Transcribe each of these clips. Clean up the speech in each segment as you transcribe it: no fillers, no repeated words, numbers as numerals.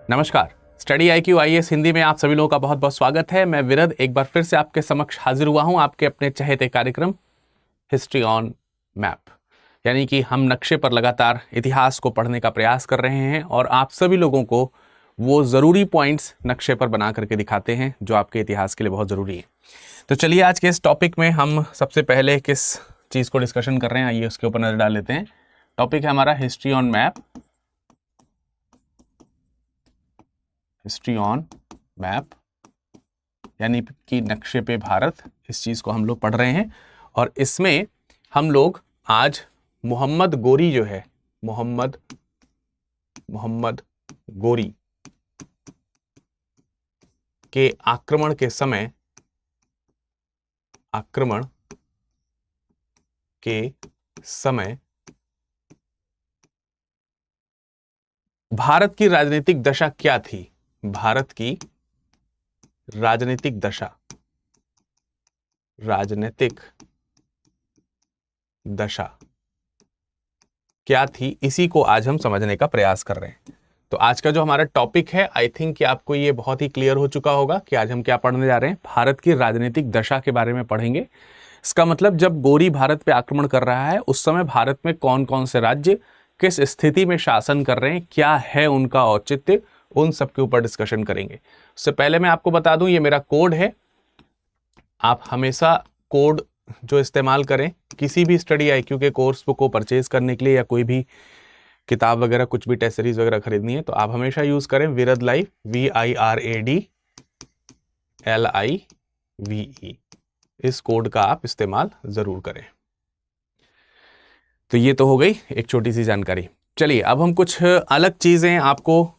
नमस्कार। Study IQ IAS Hindi में आप सभी लोगों का बहुत बहुत स्वागत है। मैं विरद एक बार फिर से आपके समक्ष हाजिर हुआ हूं आपके अपने चहेते कार्यक्रम हिस्ट्री ऑन मैप, यानी कि हम नक्शे पर लगातार इतिहास को पढ़ने का प्रयास कर रहे हैं और आप सभी लोगों को वो ज़रूरी पॉइंट्स नक्शे पर बना करके दिखाते हैं जो आपके इतिहास के लिए बहुत ज़रूरी है। तो चलिए आज के इस टॉपिक में हम सबसे पहले किस चीज़ को डिस्कशन कर रहे हैं, आइए उसके ऊपर नज़र डाल लेते हैं। टॉपिक है हमारा history on map. History on map यानी कि नक्शे पे भारत, इस चीज़ को हम लोग पढ़ रहे हैं और इसमें हम लोग आज मोहम्मद गोरी जो है, मोहम्मद गोरी के आक्रमण के समय भारत की राजनीतिक दशा क्या थी, भारत की राजनीतिक दशा क्या थी, इसी को आज हम समझने का प्रयास कर रहे हैं। तो आज का जो हमारा टॉपिक है, आई थिंक कि आपको ये बहुत ही क्लियर हो चुका होगा कि आज हम क्या पढ़ने जा रहे हैं। भारत की राजनीतिक दशा के बारे में पढ़ेंगे। इसका मतलब जब गोरी भारत पे आक्रमण कर रहा है उस समय भारत में कौन कौन से राज्य किस स्थिति में शासन कर रहे हैं, क्या है उनका औचित्य, उन सब के ऊपर डिस्कशन करेंगे। उससे पहले मैं आपको बता दूं, ये मेरा कोड है। आप हमेशा कोड जो इस्तेमाल करें किसी भी स्टडी IQ के कोर्स को परचेज करने के लिए या कोई भी किताब वगैरह कुछ भी टेस्ट सीरीज वगैरह खरीदनी है तो आप हमेशा यूज करें विरद लाइव, VIRADLIVE। इस कोड का आप इस्तेमाल जरूर करें। तो ये तो हो गई एक छोटी सी जानकारी। चलिए अब हम कुछ अलग चीजें आपको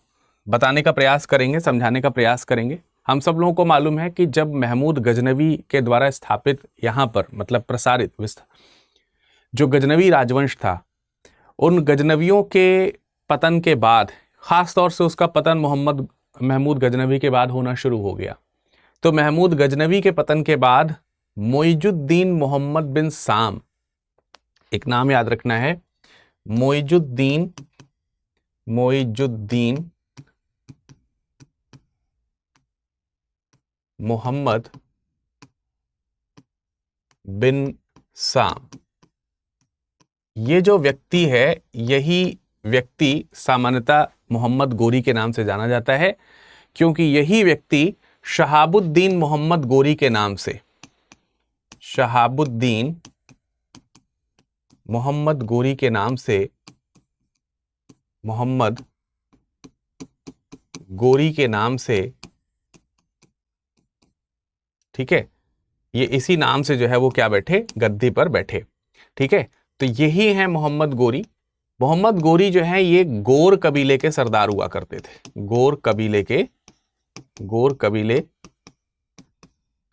बताने का प्रयास करेंगे, समझाने का प्रयास करेंगे। हम सब लोगों को मालूम है कि जब महमूद गजनवी के द्वारा स्थापित यहाँ पर मतलब प्रसारित जो गजनवी राजवंश था, उन गजनवियों के पतन के बाद, खास तौर से उसका पतन महमूद गजनवी के बाद होना शुरू हो गया। तो महमूद गजनवी के पतन के बाद मोइजुद्दीन मोहम्मद बिन साम, एक नाम याद रखना है, मोइजुद्दीन मोहम्मद बिन साम, ये जो व्यक्ति है, यही व्यक्ति सामान्यतः मोहम्मद गोरी के नाम से जाना जाता है, क्योंकि यही व्यक्ति शहाबुद्दीन मोहम्मद गोरी के नाम से, शहाबुद्दीन मोहम्मद गोरी के नाम से, मोहम्मद गोरी के नाम से, ठीक है, ये इसी नाम से जो है वो क्या बैठे, गद्दी पर बैठे। ठीक है, तो यही है मोहम्मद गोरी। मोहम्मद गोरी जो है ये गोर कबीले के सरदार हुआ करते थे। गोर कबीले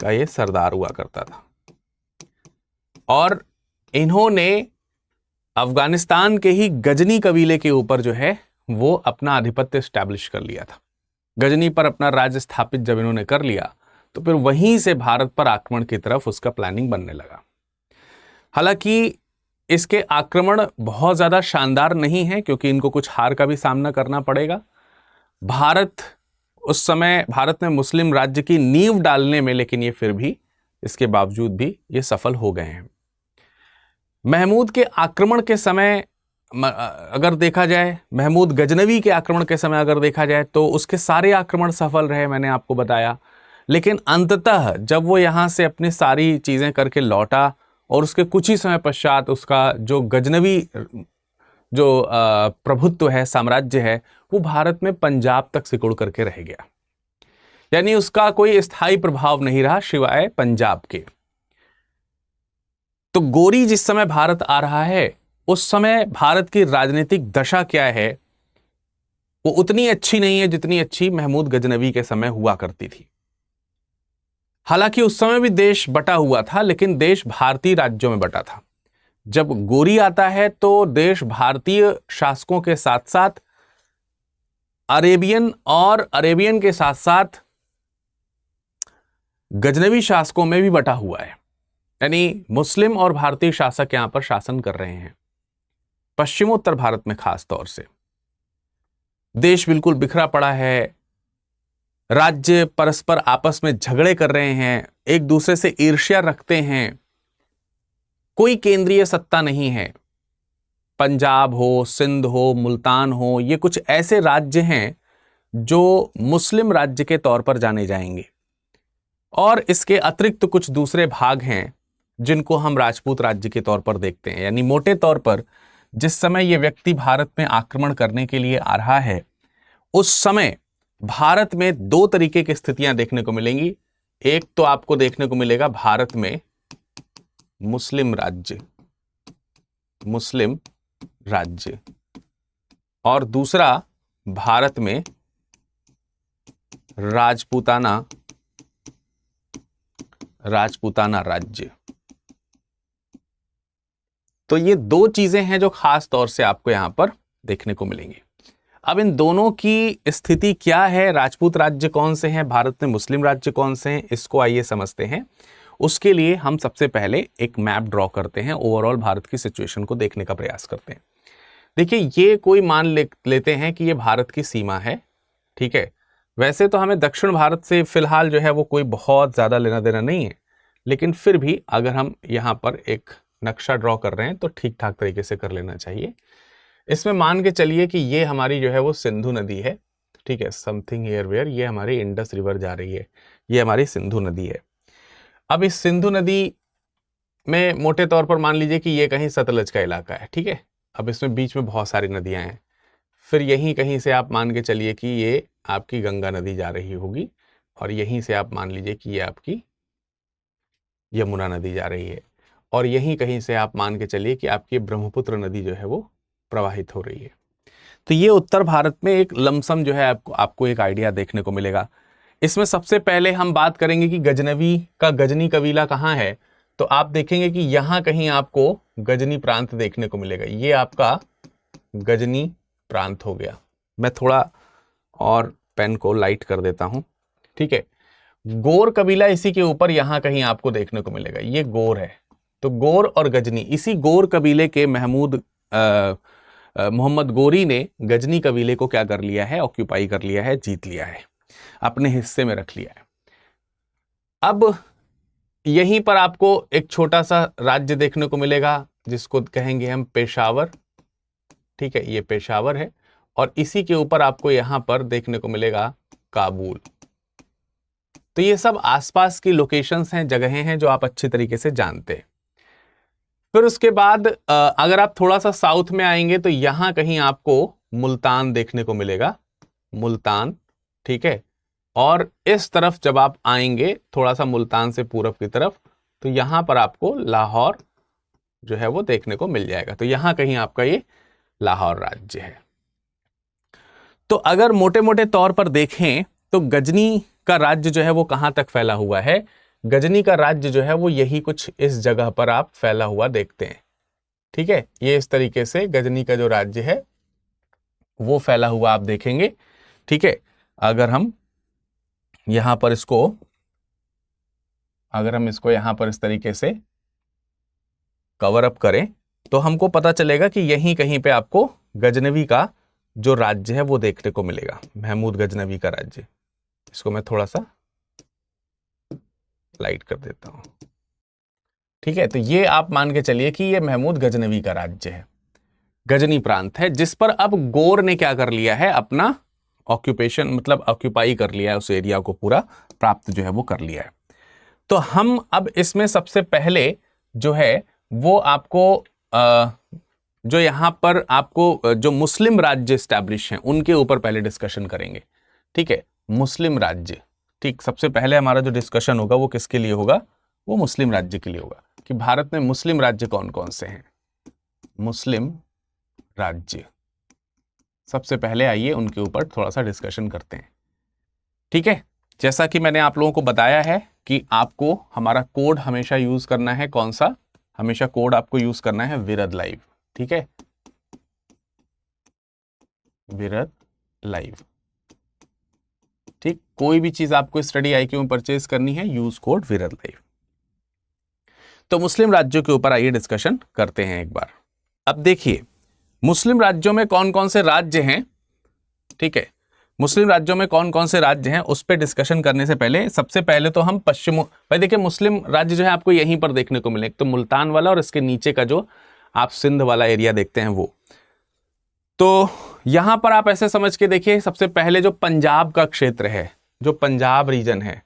का ये सरदार हुआ करता था और इन्होंने अफगानिस्तान के ही गजनी कबीले के ऊपर जो है वो अपना आधिपत्य स्टैब्लिश कर लिया था। गजनी पर अपना राज्य स्थापित जब इन्होंने कर लिया तो फिर वहीं से भारत पर आक्रमण की तरफ उसका प्लानिंग बनने लगा। हालांकि इसके आक्रमण बहुत ज्यादा शानदार नहीं है क्योंकि इनको कुछ हार का भी सामना करना पड़ेगा। उस समय भारत में मुस्लिम राज्य की नींव डालने में, लेकिन ये फिर भी इसके बावजूद भी ये सफल हो गए हैं। महमूद के आक्रमण के समय अगर देखा जाए, महमूद गजनवी के आक्रमण के समय अगर देखा जाए तो उसके सारे आक्रमण सफल रहे, मैंने आपको बताया। लेकिन अंततः जब वो यहाँ से अपनी सारी चीजें करके लौटा और उसके कुछ ही समय पश्चात उसका जो गजनवी जो प्रभुत्व है, साम्राज्य है, वो भारत में पंजाब तक सिकुड़ करके रह गया। यानी उसका कोई स्थायी प्रभाव नहीं रहा सिवाय पंजाब के। तो गोरी जिस समय भारत आ रहा है उस समय भारत की राजनीतिक दशा क्या है, वो उतनी अच्छी नहीं है जितनी अच्छी महमूद गजनवी के समय हुआ करती थी। हालांकि उस समय भी देश बटा हुआ था, लेकिन देश भारतीय राज्यों में बटा था। जब गोरी आता है तो देश भारतीय शासकों के साथ साथ अरेबियन के साथ साथ गजनवी शासकों में भी बटा हुआ है। यानी मुस्लिम और भारतीय शासक यहां पर शासन कर रहे हैं, पश्चिमोत्तर भारत में खास तौर से। देश बिल्कुल बिखरा पड़ा है, राज्य परस्पर आपस में झगड़े कर रहे हैं, एक दूसरे से ईर्ष्या रखते हैं, कोई केंद्रीय सत्ता नहीं है। पंजाब हो, सिंध हो, मुल्तान हो, ये कुछ ऐसे राज्य हैं जो मुस्लिम राज्य के तौर पर जाने जाएंगे, और इसके अतिरिक्त कुछ दूसरे भाग हैं जिनको हम राजपूत राज्य के तौर पर देखते हैं। यानी मोटे तौर पर जिस समय यह व्यक्ति भारत में आक्रमण करने के लिए आ रहा है, उस समय भारत में दो तरीके की स्थितियां देखने को मिलेंगी। एक तो आपको देखने को मिलेगा भारत में मुस्लिम राज्य, और दूसरा भारत में राजपूताना राज्य। तो ये दो चीजें हैं जो खास तौर से आपको यहां पर देखने को मिलेंगी। अब इन दोनों की स्थिति क्या है, राजपूत राज्य कौन से हैं, भारत में मुस्लिम राज्य कौन से हैं, इसको आइए समझते हैं। उसके लिए हम सबसे पहले एक मैप ड्रॉ करते हैं, ओवरऑल भारत की सिचुएशन को देखने का प्रयास करते हैं। देखिए, ये कोई मान लेते हैं कि ये भारत की सीमा है, ठीक है। वैसे तो हमें दक्षिण भारत से फिलहाल जो है वो कोई बहुत ज़्यादा लेना देना नहीं है, लेकिन फिर भी अगर हम यहाँ पर एक नक्शा ड्रॉ कर रहे हैं तो ठीक ठाक तरीके से कर लेना चाहिए। इसमें मान के चलिए कि ये हमारी जो है वो सिंधु नदी है, ठीक है, समथिंग हियर वेयर, ये हमारी इंडस रिवर जा रही है, ये हमारी सिंधु नदी है। अब इस सिंधु नदी में मोटे तौर पर मान लीजिए कि ये कहीं सतलज का इलाका है, ठीक है। अब इसमें बीच में बहुत सारी नदियां हैं, फिर यहीं कहीं से आप मान के चलिए कि ये आपकी गंगा नदी जा रही होगी, और यहीं से आप मान लीजिए कि ये आपकी यमुना नदी जा रही है, और यहीं कहीं से आप मान के चलिए कि आपकी ब्रह्मपुत्र नदी जो है वो प्रवाहित हो रही है। तो ये उत्तर भारत में एक लमसम जो है आपको एक आइडिया देखने को मिलेगा। इसमें सबसे पहले हम बात करेंगे कि गजनी कबीला कहाँ है। तो आप देखेंगे कि यहां कहीं आपको गजनी प्रांत देखने को मिलेगा। ये आपका गजनी प्रांत हो गया। मैं थोड़ा और पेन को लाइट कर देता हूं, ठीक है। गोर कबीला इसी के ऊपर यहां कहीं आपको देखने को मिलेगा, ये गोर है। तो गोर और गजनी, इसी गोर कबीले के मोहम्मद गोरी ने गजनी कबीले को क्या कर लिया है, ऑक्यूपाई कर लिया है, जीत लिया है, अपने हिस्से में रख लिया है। अब यहीं पर आपको एक छोटा सा राज्य देखने को मिलेगा जिसको कहेंगे हम पेशावर, ठीक है, ये पेशावर है, और इसी के ऊपर आपको यहां पर देखने को मिलेगा काबुल। तो ये सब आसपास की लोकेशंस हैं, जगहें हैं जो आप अच्छी तरीके से जानते हैं। फिर उसके बाद अगर आप थोड़ा सा साउथ में आएंगे तो यहां कहीं आपको मुल्तान देखने को मिलेगा, मुल्तान, ठीक है। और इस तरफ जब आप आएंगे थोड़ा सा मुल्तान से पूरब की तरफ, तो यहां पर आपको लाहौर जो है वो देखने को मिल जाएगा। तो यहां कहीं आपका ये लाहौर राज्य है। तो अगर मोटे मोटे तौर पर देखें तो गजनी का राज्य जो है वो कहां तक फैला हुआ है, गजनी का राज्य जो है वो यही कुछ इस जगह पर आप फैला हुआ देखते हैं, ठीक है। ये इस तरीके से गजनी का जो राज्य है वो फैला हुआ आप देखेंगे, ठीक है। अगर हम यहां पर इसको यहां पर इस तरीके से कवर अप करें तो हमको पता चलेगा कि यहीं कहीं पे आपको गजनवी का जो राज्य है वो देखने को मिलेगा, महमूद गजनवी का राज्य। इसको मैं थोड़ा सा लाइट कर देता हूं, ठीक है। तो ये आप मान के चलिए कि ये महमूद गजनवी का राज्य है, गजनी प्रांत है, जिस पर अब गोर ने क्या कर लिया है, अपना ऑक्यूपेशन मतलब ऑक्यूपाई कर लिया है, उस एरिया को पूरा प्राप्त जो है वो कर लिया है। तो हम अब इसमें सबसे पहले जो है वो आपको जो यहां पर आपको जो मुस्लिम राज्य स्टैब्लिश हैं उनके ऊपर पहले डिस्कशन करेंगे, ठीक है। मुस्लिम राज्य, ठीक, सबसे पहले हमारा जो डिस्कशन होगा वो किसके लिए होगा, वो मुस्लिम राज्य के लिए होगा कि भारत में मुस्लिम राज्य कौन कौन से हैं। मुस्लिम राज्य सबसे पहले आइए उनके ऊपर थोड़ा सा डिस्कशन करते हैं, ठीक है। जैसा कि मैंने आप लोगों को बताया है कि आपको हमारा कोड हमेशा यूज करना है, कौन सा, हमेशा कोड आपको यूज करना है विरद लाइव, ठीक है, विरद लाइव, ठीक। कोई भी चीज आपको स्टडी IQ में परचेज करनी है, यूज कोड विरद लाइव। तो मुस्लिम राज्यों के ऊपर आइए डिस्कशन करते हैं एक बार। अब देखिए मुस्लिम राज्यों में कौन कौन से राज्य हैं ठीक है, मुस्लिम राज्यों में कौन कौन से राज्य हैं उस पर डिस्कशन करने से पहले सबसे पहले तो हम भाई देखिए मुस्लिम राज्य जो है आपको यहीं पर देखने को मिले, एक तो मुल्तान वाला और इसके नीचे का जो आप सिंध वाला एरिया देखते हैं वो। तो यहां पर आप ऐसे समझ के देखिए, सबसे पहले जो पंजाब का क्षेत्र है, जो पंजाब रीजन है,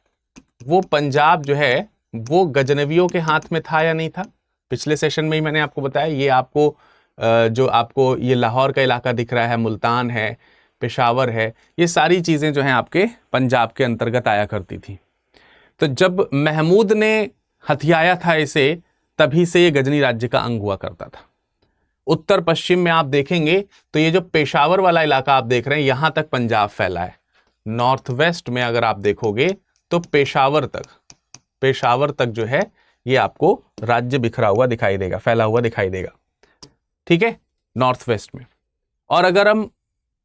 वो पंजाब जो है वो गजनवियों के हाथ में था या नहीं था? पिछले सेशन में ही मैंने आपको बताया। ये आपको जो आपको ये लाहौर का इलाका दिख रहा है, मुल्तान है, पेशावर है, ये सारी चीजें जो हैं आपके पंजाब के अंतर्गत आया करती थी। तो जब महमूद ने हथियाया था इसे, तभी से ये गजनी राज्य का अंग हुआ करता था। उत्तर पश्चिम में आप देखेंगे तो ये जो पेशावर वाला इलाका आप देख रहे हैं, यहां तक पंजाब फैला है। नॉर्थ वेस्ट में अगर आप देखोगे तो पेशावर तक जो है ये आपको राज्य बिखरा हुआ दिखाई देगा, फैला हुआ दिखाई देगा, ठीक है, नॉर्थ वेस्ट में। और अगर हम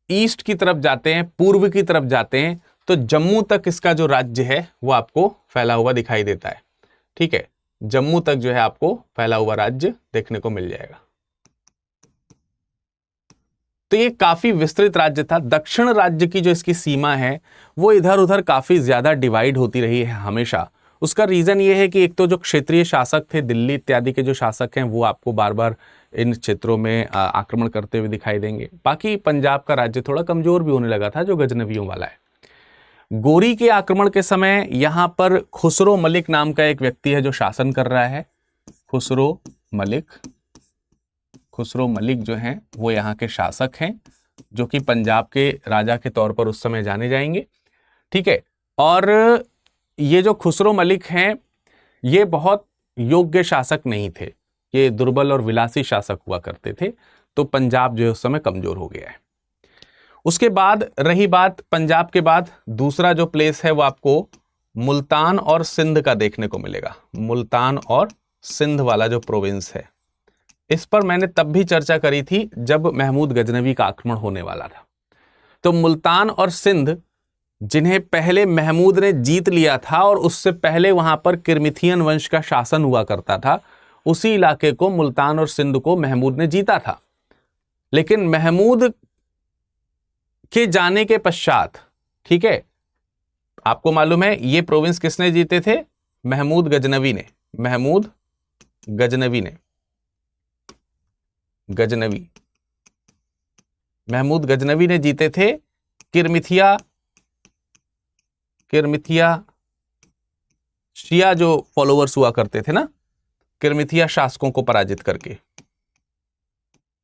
ईस्ट की तरफ जाते हैं, पूर्व की तरफ जाते हैं, तो जम्मू तक इसका जो राज्य है वो आपको फैला हुआ दिखाई देता है, ठीक है, जम्मू तक जो है आपको फैला हुआ राज्य देखने को मिल जाएगा। तो ये काफी विस्तृत राज्य था। दक्षिण राज्य की जो इसकी सीमा है वो इधर उधर काफी ज्यादा डिवाइड होती रही है हमेशा। उसका रीजन ये है कि एक तो जो क्षेत्रीय शासक थे, दिल्ली इत्यादि के जो शासक हैं, वो आपको बार बार इन क्षेत्रों में आक्रमण करते हुए दिखाई देंगे। बाकी पंजाब का राज्य थोड़ा कमजोर भी होने लगा था, जो गजनवियों वाला है। गोरी के आक्रमण के समय यहां पर खुसरो मलिक नाम का एक व्यक्ति है जो शासन कर रहा है। खुसरो मलिक जो हैं वो यहाँ के शासक हैं, जो कि पंजाब के राजा के तौर पर उस समय जाने जाएंगे, ठीक है। और ये जो खुसरो मलिक हैं ये बहुत योग्य शासक नहीं थे, ये दुर्बल और विलासी शासक हुआ करते थे। तो पंजाब जो है उस समय कमजोर हो गया है। उसके बाद रही बात पंजाब के बाद दूसरा जो प्लेस है वो आपको मुल्तान और सिंध का देखने को मिलेगा। मुल्तान और सिंध वाला जो प्रोविंस है, इस पर मैंने तब भी चर्चा करी थी जब महमूद गजनवी का आक्रमण होने वाला था। तो मुल्तान और सिंध जिन्हें पहले महमूद ने जीत लिया था और उससे पहले वहां पर किरमिथियन वंश का शासन हुआ करता था, उसी इलाके को मुल्तान और सिंध को महमूद ने जीता था। लेकिन महमूद के जाने के पश्चात, ठीक है, आपको मालूम है ये प्रोविंस किसने जीते थे? महमूद गजनवी ने जीते थे। किरमिथिया शिया जो फॉलोअर्स हुआ करते थे ना, किरमिथिया शासकों को पराजित करके,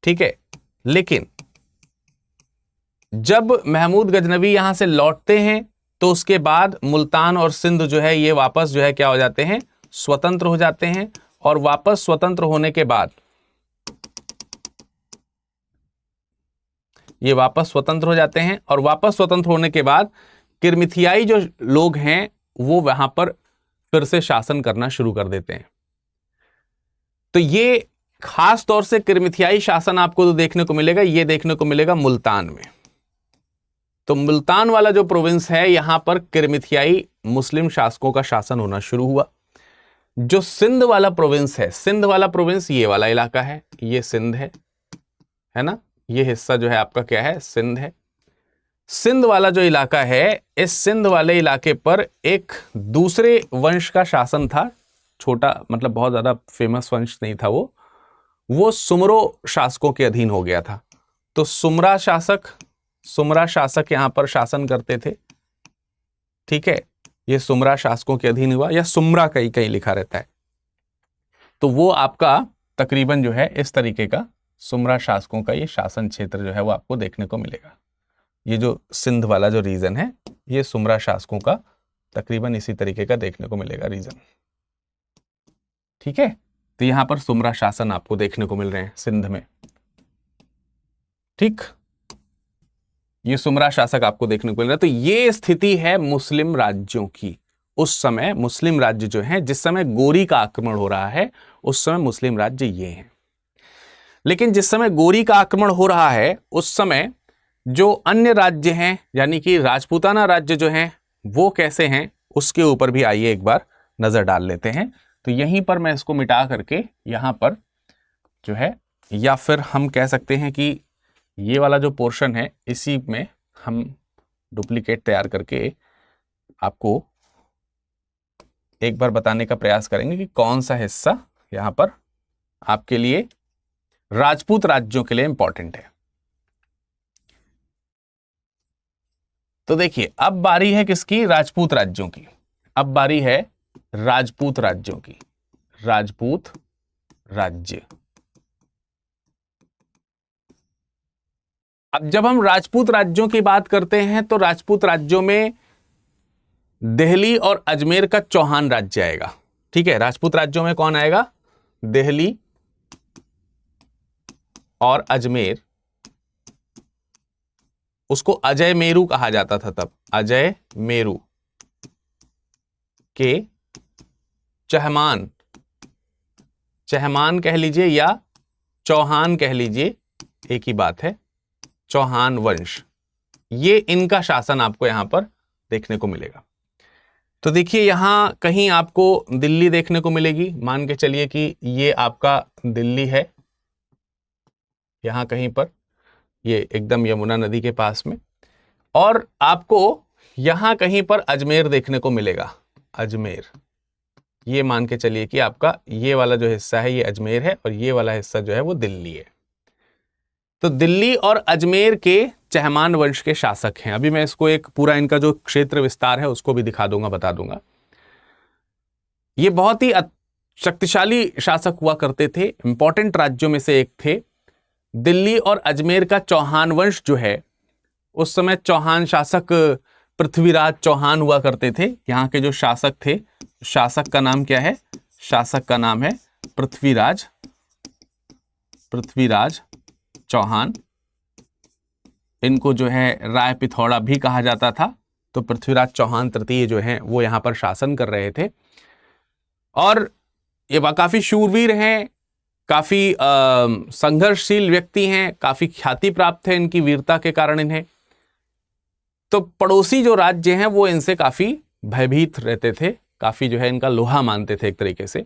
ठीक है। लेकिन जब महमूद गजनवी यहां से लौटते हैं तो उसके बाद मुल्तान और सिंध जो है ये वापस जो है क्या हो जाते हैं? स्वतंत्र हो जाते हैं। और वापस स्वतंत्र होने के बाद ये वापस स्वतंत्र हो जाते हैं, और वापस स्वतंत्र होने के बाद किरमिथियाई जो लोग हैं वो वहां पर फिर से शासन करना शुरू कर देते हैं। तो ये खास तौर से किरमिथियाई शासन आपको तो देखने को मिलेगा, ये देखने को मिलेगा मुल्तान में। तो मुल्तान वाला जो प्रोविंस है यहां पर किरमिथियाई मुस्लिम शासकों का शासन होना शुरू हुआ। जो सिंध वाला प्रोविंस है, सिंध वाला प्रोविंस ये वाला इलाका है, ये सिंध है ना, ये हिस्सा जो है आपका क्या है? सिंध है। सिंध वाला जो इलाका है, इस सिंध वाले इलाके पर एक दूसरे वंश का शासन था, छोटा, मतलब बहुत ज्यादा फेमस वंश नहीं था वो सुमरो शासकों के अधीन हो गया था। तो सुमरा शासक यहां पर शासन करते थे, ठीक है, ये सुमरा शासकों के अधीन हुआ, या सुमरा कहीं लिखा रहता है। तो वो आपका तकरीबन जो है इस तरीके का सुमरा शासकों का ये शासन क्षेत्र जो है वो आपको देखने को मिलेगा। ये जो सिंध वाला जो रीजन है, ये सुमरा शासकों का तकरीबन इसी तरीके का देखने को मिलेगा रीजन, ठीक है। तो यहां पर सुमरा शासन आपको देखने को मिल रहे हैं सिंध में, ठीक, ये सुमरा शासक आपको देखने को मिल रहा है। तो ये स्थिति है मुस्लिम राज्यों की। उस समय मुस्लिम राज्य जो है, जिस समय गोरी का आक्रमण हो रहा है, उस समय मुस्लिम राज्य ये हैं। लेकिन जिस समय गोरी का आक्रमण हो रहा है उस समय जो अन्य राज्य हैं, यानी कि राजपूताना राज्य जो हैं, वो कैसे हैं उसके ऊपर भी आइए एक बार नजर डाल लेते हैं। तो यहीं पर मैं इसको मिटा करके यहां पर जो है, या फिर हम कह सकते हैं कि ये वाला जो पोर्शन है इसी में हम डुप्लीकेट तैयार करके आपको एक बार बताने का प्रयास करेंगे कि कौन सा हिस्सा यहां पर आपके लिए राजपूत राज्यों के लिए इंपॉर्टेंट है। तो देखिए, अब बारी है किसकी? राजपूत राज्यों की। अब बारी है राजपूत राज्यों की। राजपूत राज्य। अब जब हम राजपूत राज्यों की बात करते हैं तो राजपूत राज्यों में दिल्ली और अजमेर का चौहान राज्य आएगा। ठीक है, राजपूत राज्यों में कौन आएगा? दिल्ली और अजमेर। उसको अजय मेरू कहा जाता था तब, अजय मेरू के चहमान, चहमान कह लीजिए या चौहान कह लीजिए, एक ही बात है, चौहान वंश। ये इनका शासन आपको यहां पर देखने को मिलेगा। तो देखिए, यहां कहीं आपको दिल्ली देखने को मिलेगी। मान के चलिए कि ये आपका दिल्ली है, यहां कहीं पर, ये एकदम यमुना नदी के पास में। और आपको यहां कहीं पर अजमेर देखने को मिलेगा, अजमेर। ये मान के चलिए कि आपका ये वाला जो हिस्सा है ये अजमेर है और ये वाला हिस्सा जो है वो दिल्ली है। तो दिल्ली और अजमेर के चहमान वंश के शासक हैं। अभी मैं इसको एक पूरा इनका जो क्षेत्र विस्तार है उसको भी दिखा दूंगा, बता दूंगा। ये बहुत ही शक्तिशाली शासक हुआ करते थे, इंपॉर्टेंट राज्यों में से एक थे। दिल्ली और अजमेर का चौहान वंश जो है, उस समय चौहान शासक पृथ्वीराज चौहान हुआ करते थे। यहाँ के जो शासक थे, शासक का नाम क्या है? शासक का नाम है पृथ्वीराज, पृथ्वीराज चौहान। इनको जो है राय पिथौड़ा भी कहा जाता था। तो पृथ्वीराज चौहान तृतीय जो हैं वो यहाँ पर शासन कर रहे थे और ये काफी शूरवीर हैं, काफी संघर्षशील व्यक्ति हैं, काफी ख्याति प्राप्त है इनकी वीरता के कारण इन्हें। तो पड़ोसी जो राज्य हैं वो इनसे काफी भयभीत रहते थे, काफी जो है इनका लोहा मानते थे एक तरीके से।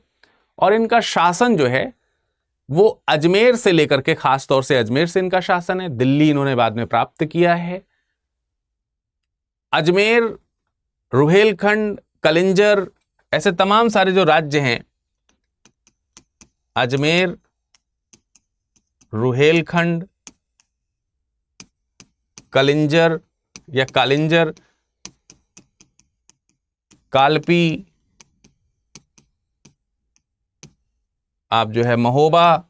और इनका शासन जो है वो अजमेर से लेकर के, खास तौर से अजमेर से इनका शासन है। दिल्ली इन्होंने बाद में प्राप्त किया है। अजमेर, रुहेलखंड, कलिंजर, ऐसे तमाम सारे जो राज्य हैं, अजमेर, रुहेलखंड, कलिंजर या कालिंजर, कालपी, आप जो है महोबा,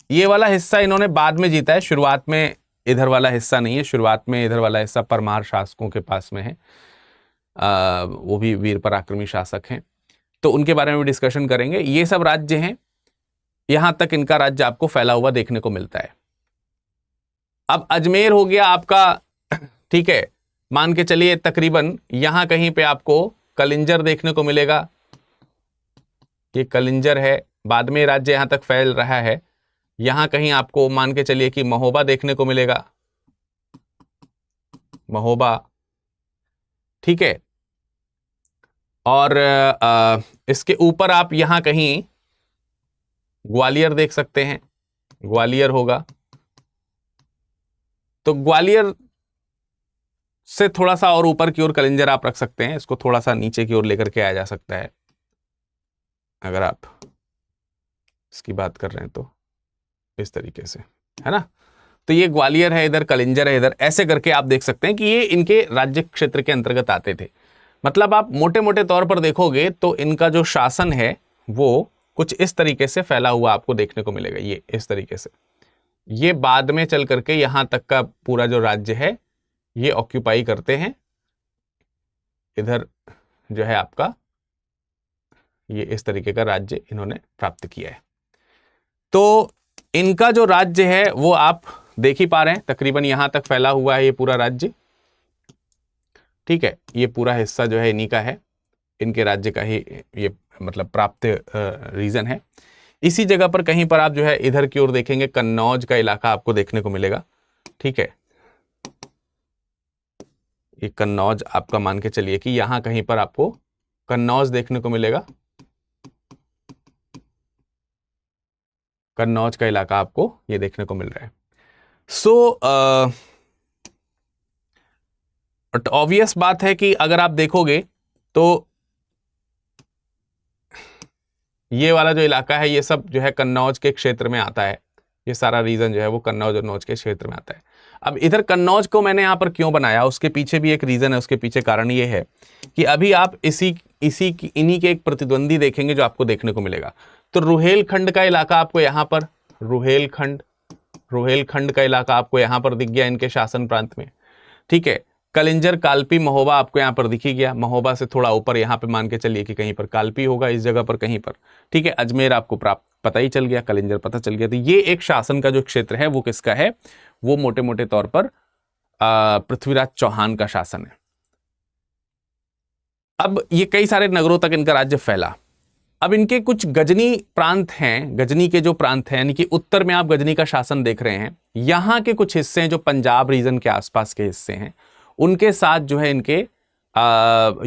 ये वाला हिस्सा इन्होंने बाद में जीता है। शुरुआत में इधर वाला हिस्सा नहीं है, शुरुआत में इधर वाला हिस्सा परमार शासकों के पास में है। वो भी वीर पराक्रमी शासक हैं, तो उनके बारे में भी डिस्कशन करेंगे। ये सब राज्य हैं, यहां तक इनका राज्य आपको फैला हुआ देखने को मिलता है। अब अजमेर हो गया आपका, ठीक है, मान के चलिए तकरीबन यहां कहीं पे आपको कलिंजर देखने को मिलेगा। ये कलिंजर है, बाद में राज्य यहां तक फैल रहा है। यहां कहीं आपको मान के चलिए कि महोबा देखने को मिलेगा, महोबा, ठीक है। और इसके ऊपर आप यहां कहीं ग्वालियर देख सकते हैं, ग्वालियर होगा। तो ग्वालियर से थोड़ा सा और ऊपर की ओर कलिंजर आप रख सकते हैं, इसको थोड़ा सा नीचे की ओर लेकर के आया जा सकता है अगर आप इसकी बात कर रहे हैं तो, इस तरीके से, है ना। तो ये ग्वालियर है, इधर कलिंजर है, इधर, ऐसे करके आप देख सकते हैं कि ये इनके राज्य क्षेत्र के अंतर्गत आते थे। मतलब आप मोटे मोटे तौर पर देखोगे तो इनका जो शासन है वो कुछ इस तरीके से फैला हुआ आपको देखने को मिलेगा, ये इस तरीके से। ये बाद में चल करके यहां तक का पूरा जो राज्य है ये ऑक्यूपाई करते हैं। इधर जो है आपका ये इस तरीके का राज्य इन्होंने प्राप्त किया है। तो इनका जो राज्य है वो आप देख ही पा रहे हैं, तकरीबन यहां तक फैला हुआ है ये पूरा राज्य, ठीक है। ये पूरा हिस्सा जो है इन्हीं का है, इनके राज्य का ही ये मतलब प्राप्त रीजन है। इसी जगह पर कहीं पर आप जो है इधर की ओर देखेंगे, कन्नौज का इलाका आपको देखने को मिलेगा, ठीक है। ये कन्नौज आपका मान के चलिए कि यहां कहीं पर आपको कन्नौज देखने को मिलेगा, कन्नौज का इलाका आपको ये देखने को मिल रहा है। बट ऑब्वियस बात है कि अगर आप देखोगे तो ये वाला जो इलाका है ये सब जो है कन्नौज के क्षेत्र में आता है। ये सारा रीजन जो है वो कन्नौज और नौज के क्षेत्र में आता है। अब इधर कन्नौज को मैंने यहाँ पर क्यों बनाया, उसके पीछे भी एक रीजन है। उसके पीछे कारण ये है कि अभी आप इन्हीं के एक प्रतिद्वंदी देखेंगे जो आपको देखने को मिलेगा। तो रुहेलखंड का इलाका आपको यहाँ पर, रुहेलखंड का इलाका आपको यहाँ पर दिख गया इनके शासन प्रांत में। ठीक है, कलिंजर, कालपी, महोबा आपको यहाँ पर दिख ही गया। महोबा से थोड़ा ऊपर यहाँ पे मान के चलिए कि कहीं पर कालपी होगा, इस जगह पर कहीं पर। ठीक है, अजमेर आपको प्राप्त पता ही चल गया, कलिंजर पता चल गया। तो ये एक शासन का जो क्षेत्र है वो किसका है, वो मोटे मोटे तौर पर पृथ्वीराज चौहान का शासन है। अब ये कई सारे नगरों तक इनका राज्य फैला। अब इनके कुछ गजनी प्रांत हैं, गजनी के जो प्रांत हैं, यानी कि उत्तर में आप गजनी का शासन देख रहे हैं। यहाँ के कुछ हिस्से हैं जो पंजाब रीजन के आसपास के हिस्से हैं, उनके साथ जो है इनके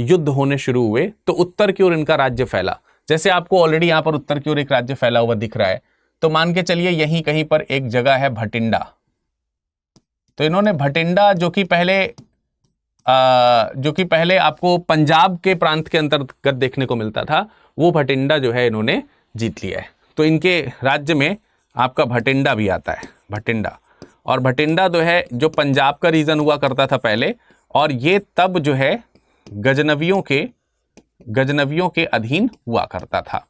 युद्ध होने शुरू हुए। तो उत्तर की ओर इनका राज्य फैला। जैसे आपको ऑलरेडी यहाँ पर उत्तर की ओर एक राज्य फैला हुआ दिख रहा है, तो मान के चलिए यहीं कहीं पर एक जगह है भटिंडा। तो इन्होंने भटिंडा जो कि पहले आपको पंजाब के प्रांत के अंतर्गत देखने को मिलता था, वो भटिंडा जो है इन्होंने जीत लिया है। तो इनके राज्य में आपका भटिंडा भी आता है, भटिंडा। और भटिंडा जो है जो पंजाब का रीजन हुआ करता था पहले, और ये तब जो है गजनवियों के अधीन हुआ करता था।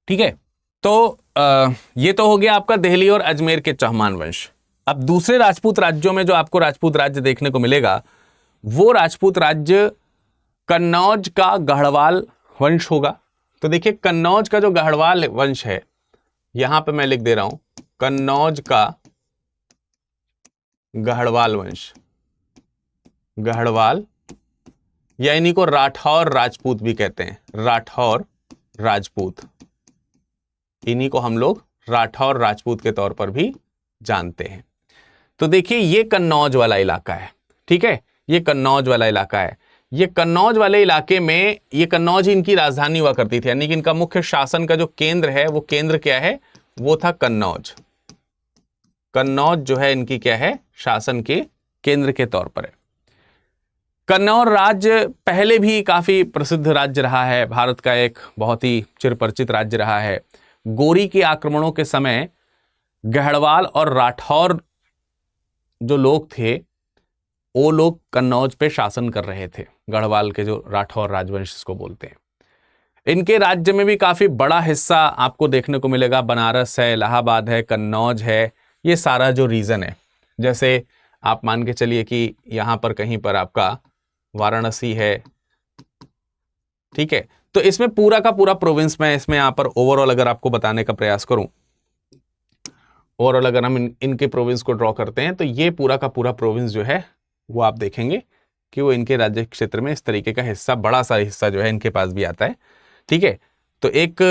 ठीक है, तो ये तो हो गया आपका दिल्ली और अजमेर के चौहान वंश। अब दूसरे राजपूत राज्यों में जो आपको राजपूत राज्य देखने को मिलेगा, वो राजपूत राज्य कन्नौज का गढ़वाल वंश होगा। तो देखिए कन्नौज का जो गढ़वाल वंश है, यहां पे मैं लिख दे रहा हूं कन्नौज का गढ़वाल वंश, गढ़वाल या इन्हीं को राठौर राजपूत भी कहते हैं, राठौर राजपूत। इन्हीं को हम लोग राठौर राजपूत के तौर पर भी जानते हैं। तो देखिए ये कन्नौज वाला इलाका है। ठीक है, ये कन्नौज वाला इलाका है। ये कन्नौज वाले इलाके में, ये कन्नौज ही इनकी राजधानी हुआ करती थी, यानी कि इनका मुख्य शासन का जो केंद्र है, वो केंद्र क्या है, वो था कन्नौज। कन्नौज जो है इनकी क्या है, शासन के केंद्र के तौर पर है। कन्नौज राज्य पहले भी काफी प्रसिद्ध राज्य रहा है, भारत का एक बहुत ही चिरपरिचित राज्य रहा है। गोरी के आक्रमणों के समय गढ़वाल और राठौर जो लोग थे, वो लोग कन्नौज पे शासन कर रहे थे। गढ़वाल के जो राठौर राजवंश इसको बोलते हैं। इनके राज्य में भी काफी बड़ा हिस्सा आपको देखने को मिलेगा। बनारस है, इलाहाबाद है, कन्नौज है, ये सारा जो रीजन है। जैसे आप मान के चलिए कि यहां पर कहीं पर आपका वाराणसी है। ठीक है, तो इसमें पूरा का पूरा प्रोविंस, मैं इसमें यहां पर ओवरऑल अगर आपको बताने का प्रयास करूं, ओवरऑल अगर हम इनके प्रोविंस को ड्रॉ करते हैं, तो ये पूरा का पूरा प्रोविंस जो है वो आप देखेंगे कि वो इनके राज्य क्षेत्र में इस तरीके का हिस्सा, बड़ा सा हिस्सा जो है इनके पास भी आता है। ठीक है, तो एक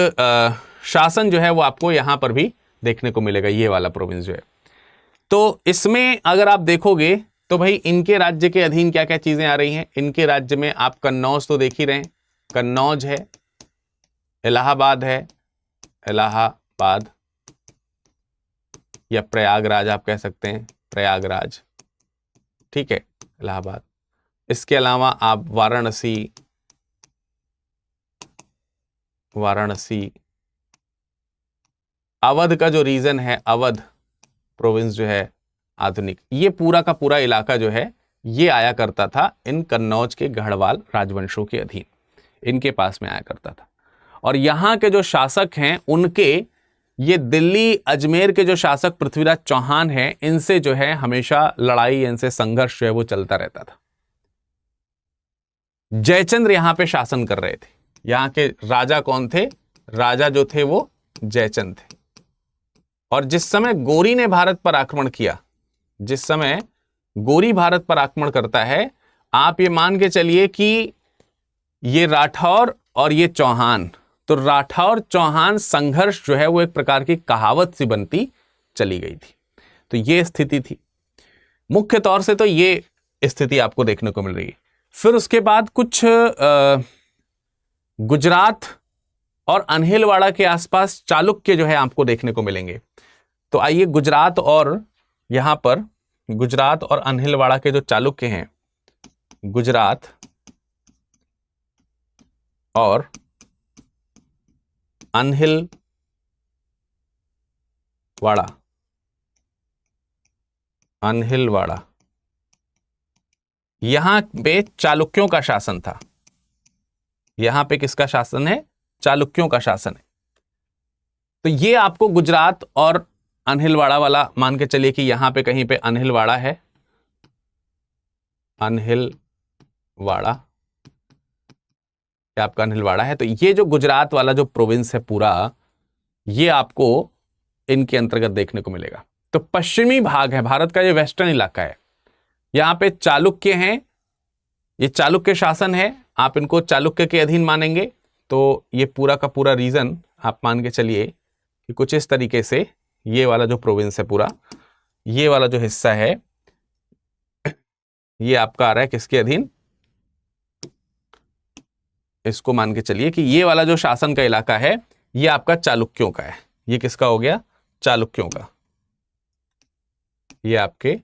शासन जो है वो आपको यहां पर भी देखने को मिलेगा, ये वाला प्रोविंस जो है। तो इसमें अगर आप देखोगे तो भाई इनके राज्य के अधीन क्या क्या चीजें आ रही हैं। इनके राज्य में आप कन्नौज तो देख ही रहे हैं, कन्नौज है, इलाहाबाद है, इलाहाबाद या प्रयागराज आप कह सकते हैं, प्रयागराज। ठीक है, इलाहाबाद। इसके अलावा आप वाराणसी, अवध का जो रीजन है, अवध प्रोविंस जो है आधुनिक, ये पूरा का पूरा इलाका जो है ये आया करता था इन कन्नौज के गढ़वाल राजवंशों के अधीन, इनके पास में आया करता था। और यहाँ के जो शासक हैं उनके, ये दिल्ली अजमेर के जो शासक पृथ्वीराज चौहान हैं, इनसे जो है हमेशा लड़ाई, इनसे संघर्ष जो है वो चलता रहता था। जयचंद्र यहां पे शासन कर रहे थे। यहाँ के राजा कौन थे, राजा जो थे वो जयचंद थे। और जिस समय गोरी ने भारत पर आक्रमण किया, जिस समय गोरी भारत पर आक्रमण करता है, आप ये मान के चलिए कि ये राठौर और ये चौहान, तो राठौर चौहान संघर्ष जो है वो एक प्रकार की कहावत सी बनती चली गई थी। तो ये स्थिति थी मुख्य तौर से, तो ये स्थिति आपको देखने को मिल रही है। फिर उसके बाद कुछ गुजरात और अनहिलवाड़ा के आसपास चालुक्य जो है आपको देखने को मिलेंगे। तो आइए गुजरात और यहां पर गुजरात और अनहिलवाड़ा के जो चालुक्य हैं गुजरात और अनहिलवाड़ा, यहां पे चालुक्यों का शासन था। यहां पे किसका शासन है? चालुक्यों का शासन है। तो ये आपको गुजरात और अनहिलवाड़ा वाला मान के चलिए कि यहां पे कहीं पे अनहिलवाड़ा है, अनहिलवाड़ा, आपका अनहिलवाड़ा है। तो ये जो गुजरात वाला जो प्रोविंस है पूरा, ये आपको इनके अंतर्गत देखने को मिलेगा। तो पश्चिमी भाग है भारत का, ये वेस्टर्न इलाका है, यहां पे चालुक्य हैं, ये चालुक्य शासन है, आप इनको चालुक्य के अधीन मानेंगे। तो ये पूरा का पूरा रीजन आप मान के चलिए कि कुछ इस तरीके से ये वाला जो प्रोविंस है पूरा, ये वाला जो हिस्सा है, ये आपका आ रहा है किसके अधीन? इसको मान के चलिए कि ये वाला जो शासन का इलाका है ये आपका चालुक्यों का है। ये किसका हो गया? चालुक्यों का। ये आपके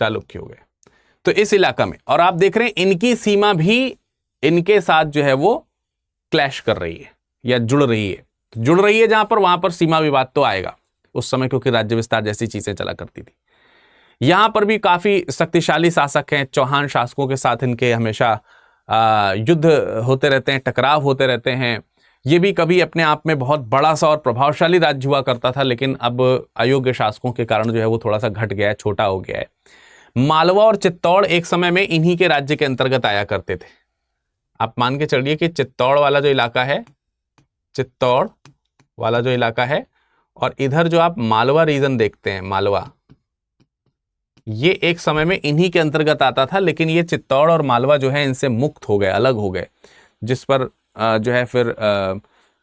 चालुक्य हो गए। तो इस इलाका में, और आप देख रहे हैं इनकी सीमा भी इनके साथ जो है वो क्लैश कर रही है या जुड़ रही है। जुड़ रही है जहां पर, वहां पर सीमा विवाद तो आएगा उस समय, क्योंकि राज्य विस्तार जैसी चीजें चला करती थी। यहां पर भी काफी शक्तिशाली शासक हैं, चौहान शासकों के साथ इनके हमेशा युद्ध होते रहते हैं, टकराव होते रहते हैं। ये भी कभी अपने आप में बहुत बड़ा सा और प्रभावशाली राज्य हुआ करता था, लेकिन अब अयोग्य शासकों के कारण जो है वो थोड़ा सा घट गया है, छोटा हो गया है। मालवा और चित्तौड़ एक समय में इन्हीं के राज्य के अंतर्गत आया करते थे। आप मान के चलिए कि चित्तौड़ वाला जो इलाका है, चित्तौड़ वाला जो इलाका है, और इधर जो आप मालवा रीजन देखते हैं, मालवा, ये एक समय में इन्हीं के अंतर्गत आता था, लेकिन ये चित्तौड़ और मालवा जो है इनसे मुक्त हो गए, अलग हो गए, जिस पर जो है फिर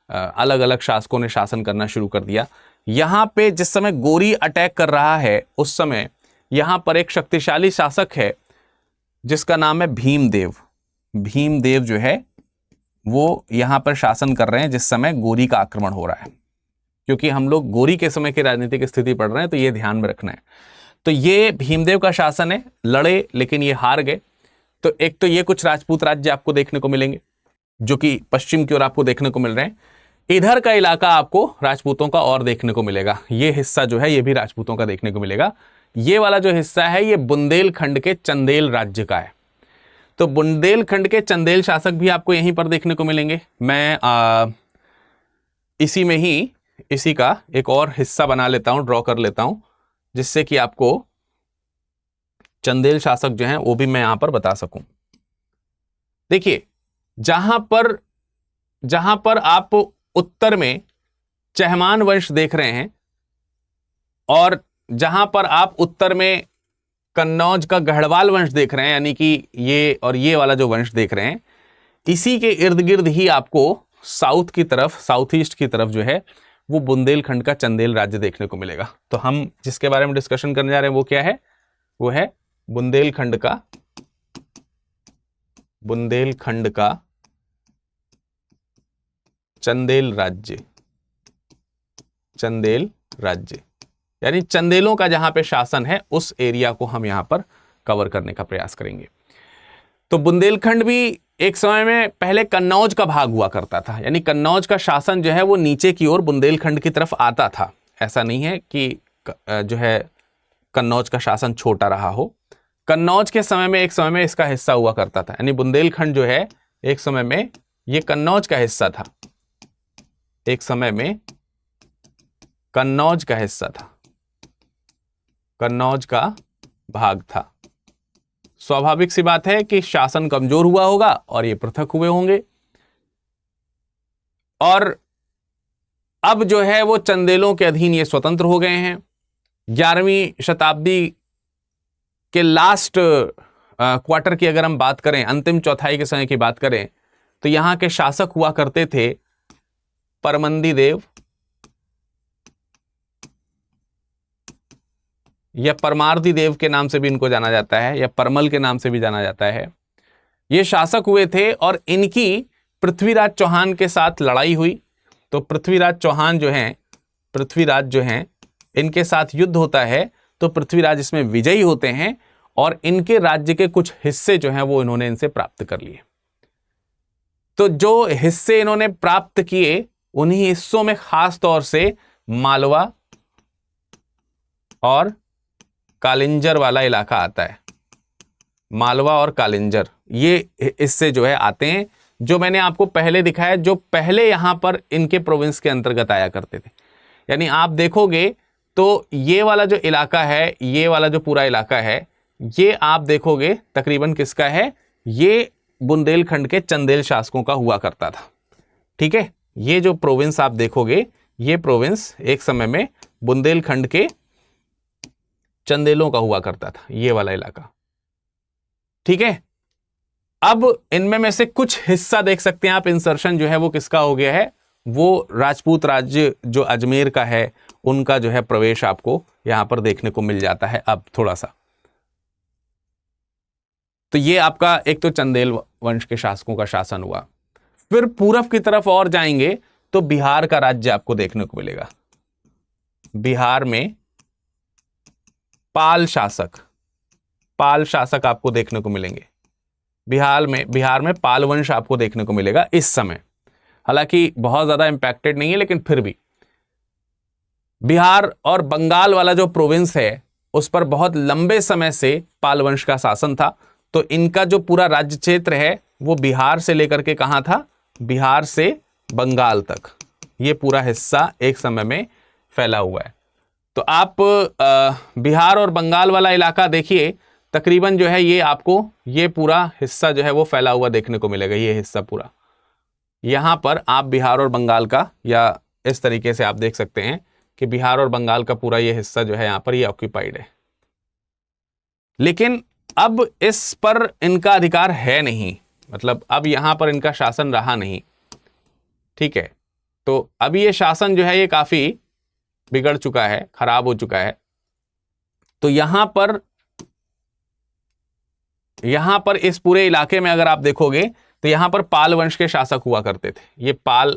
अलग अलग शासकों ने शासन करना शुरू कर दिया। यहां पे जिस समय गोरी अटैक कर रहा है उस समय यहां पर एक शक्तिशाली शासक है जिसका नाम है भीमदेव। भीमदेव जो है वो यहां पर शासन कर रहे हैं जिस समय गोरी का आक्रमण हो रहा है। क्योंकि हम लोग गोरी के समय की राजनीतिक स्थिति पढ़ रहे हैं तो ये ध्यान में रखना है। तो ये भीमदेव का शासन है, लड़े लेकिन ये हार गए। तो एक तो ये कुछ राजपूत राज्य आपको देखने को मिलेंगे जो कि पश्चिम की ओर आपको देखने को मिल रहे हैं। इधर का इलाका आपको राजपूतों का और देखने को मिलेगा, ये हिस्सा जो है ये भी राजपूतों का देखने को मिलेगा। ये वाला जो हिस्सा है ये बुंदेलखंड के चंदेल राज्य का है। तो बुंदेलखंड के चंदेल शासक भी आपको यहीं पर देखने को मिलेंगे। मैं इसी में ही इसी का एक और हिस्सा बना लेता हूं, ड्रॉ कर लेता हूं, जिससे कि आपको चंदेल शासक जो हैं वो भी मैं यहां पर बता सकूं। देखिए, जहां पर आप उत्तर में चहमान वंश देख रहे हैं और जहां पर आप उत्तर में कन्नौज का गढ़वाल वंश देख रहे हैं, यानी कि ये और ये वाला जो वंश देख रहे हैं, इसी के इर्द गिर्द ही आपको साउथ की तरफ, साउथ ईस्ट की तरफ जो है वो बुंदेलखंड का चंदेल राज्य देखने को मिलेगा। तो हम जिसके बारे में डिस्कशन करने जा रहे हैं वो क्या है? वो है बुंदेलखंड का चंदेल राज्य। चंदेल राज्य यानी चंदेलों का जहां पे शासन है उस एरिया को हम यहां पर कवर करने का प्रयास करेंगे। तो बुंदेलखंड भी एक समय में पहले कन्नौज का भाग हुआ करता था, यानी कन्नौज का शासन जो है वो नीचे की ओर बुंदेलखंड की तरफ आता था। ऐसा नहीं है कि जो है कन्नौज का शासन छोटा रहा हो। कन्नौज के समय में एक समय में इसका हिस्सा हुआ करता था, यानी बुंदेलखंड जो है एक समय में ये कन्नौज का हिस्सा था, एक समय में कन्नौज का हिस्सा था, कन्नौज का भाग था। स्वाभाविक सी बात है कि शासन कमजोर हुआ होगा और ये पृथक हुए होंगे, और अब जो है वो चंदेलों के अधीन ये स्वतंत्र हो गए हैं। 11वीं शताब्दी के लास्ट क्वार्टर की अगर हम बात करें, अंतिम चौथाई के समय की बात करें, तो यहां के शासक हुआ करते थे परमंदी देव या परमार्दी देव के नाम से भी इनको जाना जाता है, या परमल के नाम से भी जाना जाता है। ये शासक हुए थे और इनकी पृथ्वीराज चौहान के साथ लड़ाई हुई। तो पृथ्वीराज चौहान जो हैं, पृथ्वीराज जो हैं, इनके साथ युद्ध होता है तो पृथ्वीराज इसमें विजयी होते हैं और इनके राज्य के कुछ हिस्से जो हैं वो इन्होंने इनसे प्राप्त कर लिए। तो जो हिस्से इन्होंने प्राप्त किए उन्हीं हिस्सों में खास तौर से मालवा और कालिंजर वाला इलाका आता है। मालवा और कालिंजर ये हिस्से जो है आते हैं, जो मैंने आपको पहले दिखाया, जो पहले यहां पर इनके प्रोविंस के अंतर्गत आया करते थे। यानी आप देखोगे तो ये वाला जो इलाका है, ये वाला जो पूरा इलाका है, ये आप देखोगे तकरीबन किसका है, ये बुंदेलखंड के चंदेल शासकों का हुआ करता था। ठीक है, ये जो प्रोविंस आप देखोगे, ये प्रोविंस एक समय में बुंदेलखंड के चंदेलों का हुआ करता था, ये वाला इलाका। ठीक है, अब इनमें में से कुछ हिस्सा देख सकते हैं आप, इंसर्शन जो है वो किसका हो गया है, वो राजपूत राज्य जो अजमेर का है उनका जो है प्रवेश आपको यहां पर देखने को मिल जाता है। अब थोड़ा सा तो ये आपका एक तो चंदेल वंश के शासकों का शासन हुआ। फिर पूरब की तरफ और जाएंगे तो बिहार का राज्य आपको देखने को मिलेगा। बिहार में पाल शासक आपको देखने को मिलेंगे। बिहार में पाल वंश आपको देखने को मिलेगा इस समय। हालांकि बहुत ज्यादा इंपैक्टेड नहीं है, लेकिन फिर भी बिहार और बंगाल वाला जो प्रोविंस है उस पर बहुत लंबे समय से पाल वंश का शासन था। तो इनका जो पूरा राज्य क्षेत्र है वो बिहार से लेकर के कहां था, बिहार से बंगाल तक, ये पूरा हिस्सा एक समय में फैला हुआ है। तो आप बिहार और बंगाल वाला इलाका देखिए, तकरीबन जो है ये आपको ये पूरा हिस्सा जो है वो फैला हुआ देखने को मिलेगा। ये हिस्सा पूरा यहां पर आप बिहार और बंगाल का, या इस तरीके से आप देख सकते हैं कि बिहार और बंगाल का पूरा ये हिस्सा जो है यहां पर ये ऑक्यूपाइड है। लेकिन अब इस पर इनका अधिकार है नहीं, मतलब अब यहां पर इनका शासन रहा नहीं। ठीक है, तो अब ये शासन जो है ये काफी बिगड़ चुका है, खराब हो चुका है। तो यहां पर इस पूरे इलाके में अगर आप देखोगे तो यहां पर पाल वंश के शासक हुआ करते थे। ये पाल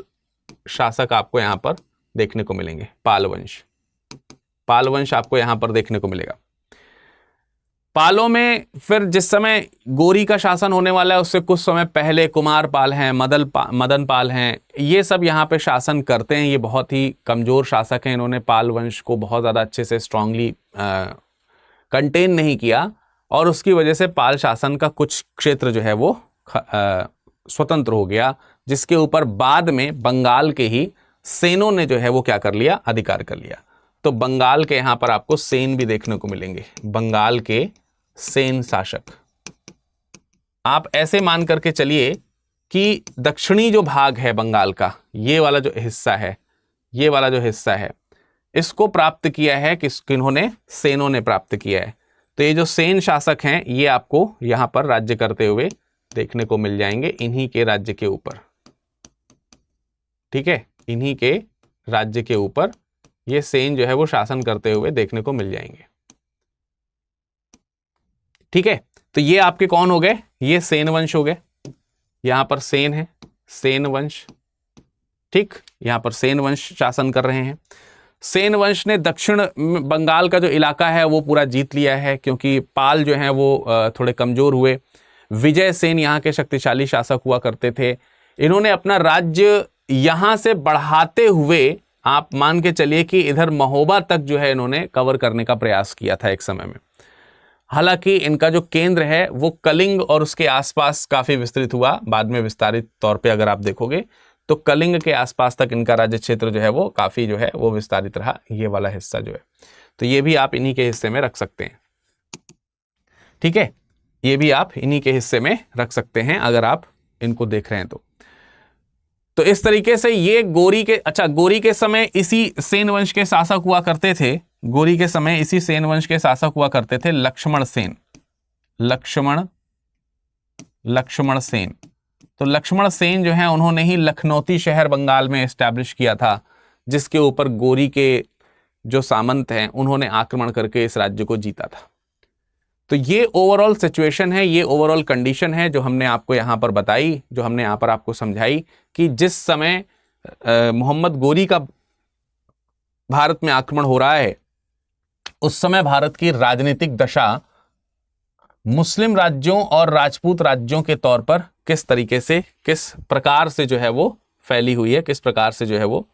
शासक आपको यहां पर देखने को मिलेंगे। पाल वंश आपको यहां पर देखने को मिलेगा। पालों में फिर जिस समय गोरी का शासन होने वाला है उससे कुछ समय पहले कुमार पाल हैं, मदन पाल हैं, ये सब यहाँ पे शासन करते हैं। ये बहुत ही कमजोर शासक हैं, इन्होंने पाल वंश को बहुत ज़्यादा अच्छे से स्ट्रांगली कंटेन नहीं किया, और उसकी वजह से पाल शासन का कुछ क्षेत्र जो है वो स्वतंत्र हो गया, जिसके ऊपर बाद में बंगाल के ही सेनों ने जो है वो क्या कर लिया, अधिकार कर लिया। तो बंगाल के यहाँ पर आपको सेन भी देखने को मिलेंगे, बंगाल के सेन शासक। आप ऐसे मान करके चलिए कि दक्षिणी जो भाग है बंगाल का, ये वाला जो हिस्सा है, ये वाला जो हिस्सा है, इसको प्राप्त किया है किन्होंने, सेनों ने प्राप्त किया है। तो ये जो सेन शासक हैं ये आपको यहां पर राज्य करते हुए देखने को मिल जाएंगे, इन्हीं के राज्य के ऊपर। ठीक है, इन्हीं के राज्य के ऊपर ये सेन जो है वो शासन करते हुए देखने को मिल जाएंगे। ठीक है, तो ये आपके कौन हो गए, ये सेन वंश हो गए। यहां पर सेन है, सेन वंश। ठीक, यहां पर सेन वंश शासन कर रहे हैं। सेन वंश ने दक्षिण बंगाल का जो इलाका है वो पूरा जीत लिया है, क्योंकि पाल जो हैं वो थोड़े कमजोर हुए। विजय सेन यहाँ के शक्तिशाली शासक हुआ करते थे। इन्होंने अपना राज्य यहां से बढ़ाते हुए आप मान के चलिए कि इधर महोबा तक जो है इन्होंने कवर करने का प्रयास किया था एक समय में। हालांकि इनका जो केंद्र है वो कलिंग और उसके आसपास काफी विस्तृत हुआ, बाद में विस्तारित तौर पे अगर आप देखोगे तो कलिंग के आसपास तक इनका राज्य क्षेत्र जो है वो काफी जो है वो विस्तारित रहा, ये वाला हिस्सा जो है। तो ये भी आप इन्हीं के हिस्से में रख सकते हैं। ठीक है, ये भी आप इन्हीं के हिस्से में रख सकते हैं अगर आप इनको देख रहे हैं तो इस तरीके से ये गोरी के समय इसी सेन वंश के शासक हुआ करते थे। गोरी के समय इसी सेन वंश के शासक हुआ करते थे लक्ष्मण सेन। लक्ष्मण सेन, तो लक्ष्मण सेन जो है उन्होंने ही लखनौती शहर बंगाल में एस्टैब्लिश किया था, जिसके ऊपर गोरी के जो सामंत हैं उन्होंने आक्रमण करके इस राज्य को जीता था। तो ये ओवरऑल सिचुएशन है, ये ओवरऑल कंडीशन है जो हमने आपको यहाँ पर बताई, जो हमने यहाँ पर आपको समझाई कि जिस समय मोहम्मद गोरी का भारत में आक्रमण हो रहा है उस समय भारत की राजनीतिक दशा मुस्लिम राज्यों और राजपूत राज्यों के तौर पर किस तरीके से, किस प्रकार से जो है वो फैली हुई है, किस प्रकार से जो है वो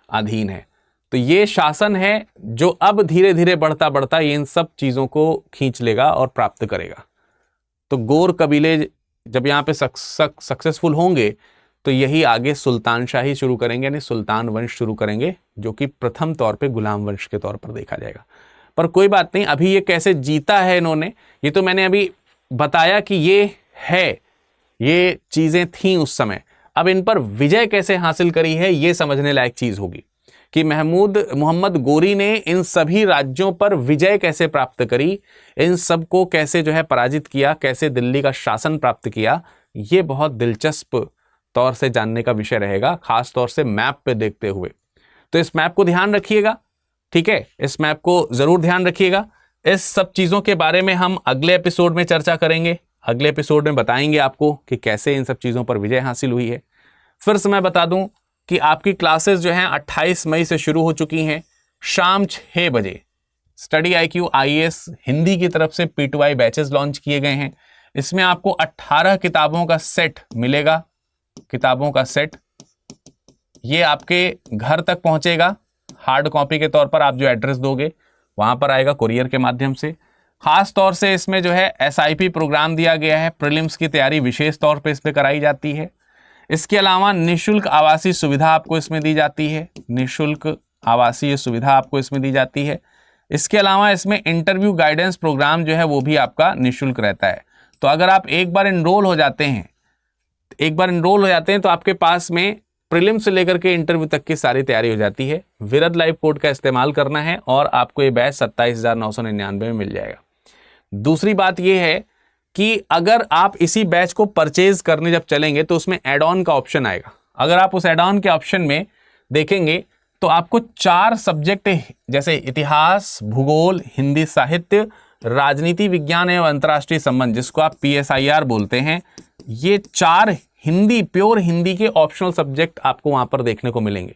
अधीन है। तो ये शासन है जो अब धीरे धीरे बढ़ता बढ़ता इन सब चीजों को खींच लेगा और प्राप्त करेगा। तो गोर कबीले जब यहाँ पे सक्सेसफुल होंगे तो यही आगे सुल्तान शाही शुरू करेंगे, यानी सुल्तान वंश शुरू करेंगे, जो कि प्रथम तौर पे गुलाम वंश के तौर पर देखा जाएगा। पर कोई बात नहीं, अभी ये कैसे जीता है इन्होंने, ये तो मैंने अभी बताया कि ये है, ये चीजें थी उस समय। अब इन पर विजय कैसे हासिल करी है ये समझने लायक चीज होगी कि मोहम्मद गोरी ने इन सभी राज्यों पर विजय कैसे प्राप्त करी, इन सब को कैसे जो है पराजित किया, कैसे दिल्ली का शासन प्राप्त किया। ये बहुत दिलचस्प तौर से जानने का विषय रहेगा, खास तौर से मैप पे देखते हुए। तो इस मैप को ध्यान रखिएगा, ठीक है, इस मैप को जरूर ध्यान रखिएगा। इस सब चीजों के बारे में हम अगले एपिसोड में चर्चा करेंगे। अगले एपिसोड में बताएंगे आपको कि कैसे इन सब चीजों पर विजय हासिल हुई है। फिर से मैं बता दूं कि आपकी क्लासेस जो हैं 28 मई से शुरू हो चुकी हैं, शाम 6 बजे। स्टडी IQ IAS हिंदी की तरफ से P2I बैचेस लॉन्च किए गए हैं। इसमें आपको 18 किताबों का सेट मिलेगा, किताबों का सेट। ये आपके घर तक पहुंचेगा, हार्ड कॉपी के तौर पर आप जो एड्रेस दोगे वहां पर आएगा कुरियर के माध्यम से। खास तौर से इसमें जो है SIP प्रोग्राम दिया गया है, प्रीलिम्स की तैयारी विशेष तौर पे इस पे कराई जाती है। इसके अलावा निःशुल्क आवासीय सुविधा आपको इसमें दी जाती है, निःशुल्क आवासीय सुविधा आपको इसमें दी जाती है। इसके अलावा इसमें इंटरव्यू गाइडेंस प्रोग्राम जो है वो भी आपका निःशुल्क रहता है। तो अगर आप एक बार एनरोल हो जाते हैं तो आपके पास में प्रीलिम से लेकर के इंटरव्यू तक की सारी तैयारी हो जाती है। विरद लाइव कोड का इस्तेमाल करना है और आपको ये बैच 27,999 में मिल जाएगा। दूसरी बात ये है कि अगर आप इसी बैच को परचेज करने जब चलेंगे तो उसमें एड ऑन का ऑप्शन आएगा। अगर आप उस एड ऑन के ऑप्शन में देखेंगे तो आपको 4 सब्जेक्ट जैसे इतिहास, भूगोल, हिंदी साहित्य, राजनीति विज्ञान एवं अंतर्राष्ट्रीय संबंध, जिसको आप PSIR बोलते हैं, ये 4 हिंदी, प्योर हिंदी के ऑप्शनल सब्जेक्ट आपको वहां पर देखने को मिलेंगे।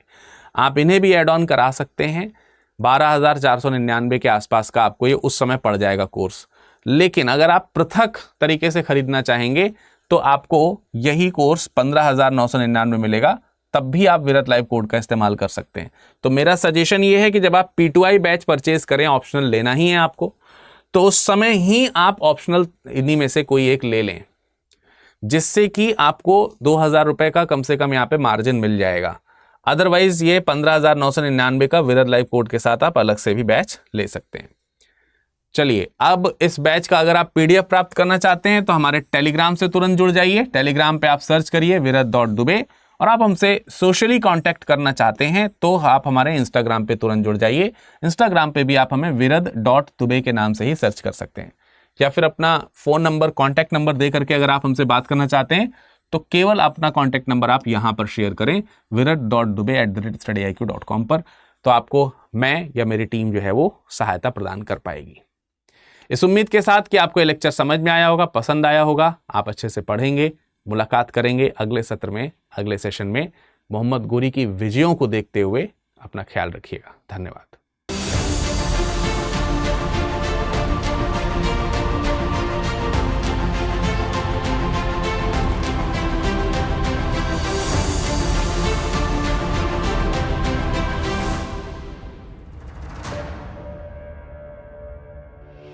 आप इन्हें भी एड ऑन करा सकते हैं। 12,499 के आसपास का आपको ये उस समय पड़ जाएगा कोर्स। लेकिन अगर आप पृथक तरीके से खरीदना चाहेंगे तो आपको यही कोर्स 15,999 में मिलेगा, तब भी आप विरत लाइव कोड का इस्तेमाल कर सकते हैं। तो मेरा सजेशन ये है कि जब आप P2I बैच परचेज करें, ऑप्शनल लेना ही है आपको, तो उस समय ही आप ऑप्शनल इन्हीं में से कोई एक ले लें, जिससे कि आपको 2,000 रुपए का कम से कम यहाँ पे मार्जिन मिल जाएगा। अदरवाइज ये 15,999 का विरत लाइव कोड के साथ आप अलग से भी बैच ले सकते हैं। चलिए, अब इस बैच का अगर आप PDF प्राप्त करना चाहते हैं तो हमारे टेलीग्राम से तुरंत जुड़ जाइए। टेलीग्राम पे आप सर्च करिए virat.dube, और आप हमसे सोशली कांटेक्ट करना चाहते हैं तो आप हमारे इंस्टाग्राम पे तुरंत जुड़ जाइए। इंस्टाग्राम पे भी आप हमें virad.dube के नाम से ही सर्च कर सकते हैं, या फिर अपना फोन नंबर, कॉन्टैक्ट नंबर दे करके अगर आप हमसे बात करना चाहते हैं तो केवल अपना कॉन्टैक्ट नंबर आप यहाँ पर शेयर करें virat.dube@studyiq.com पर, तो आपको मैं या मेरी टीम जो है वो सहायता प्रदान कर पाएगी। इस उम्मीद के साथ कि आपको ये लेक्चर समझ में आया होगा, पसंद आया होगा, आप अच्छे से पढ़ेंगे। मुलाकात करेंगे अगले सत्र में, अगले सेशन में। मोहम्मद गोरी की विजयों को देखते हुए अपना ख्याल रखिएगा। धन्यवाद।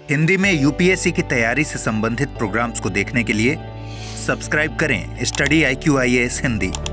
हिंदी में UPSC की तैयारी से संबंधित प्रोग्राम्स को देखने के लिए सब्सक्राइब करें स्टडी IQ IAS हिंदी।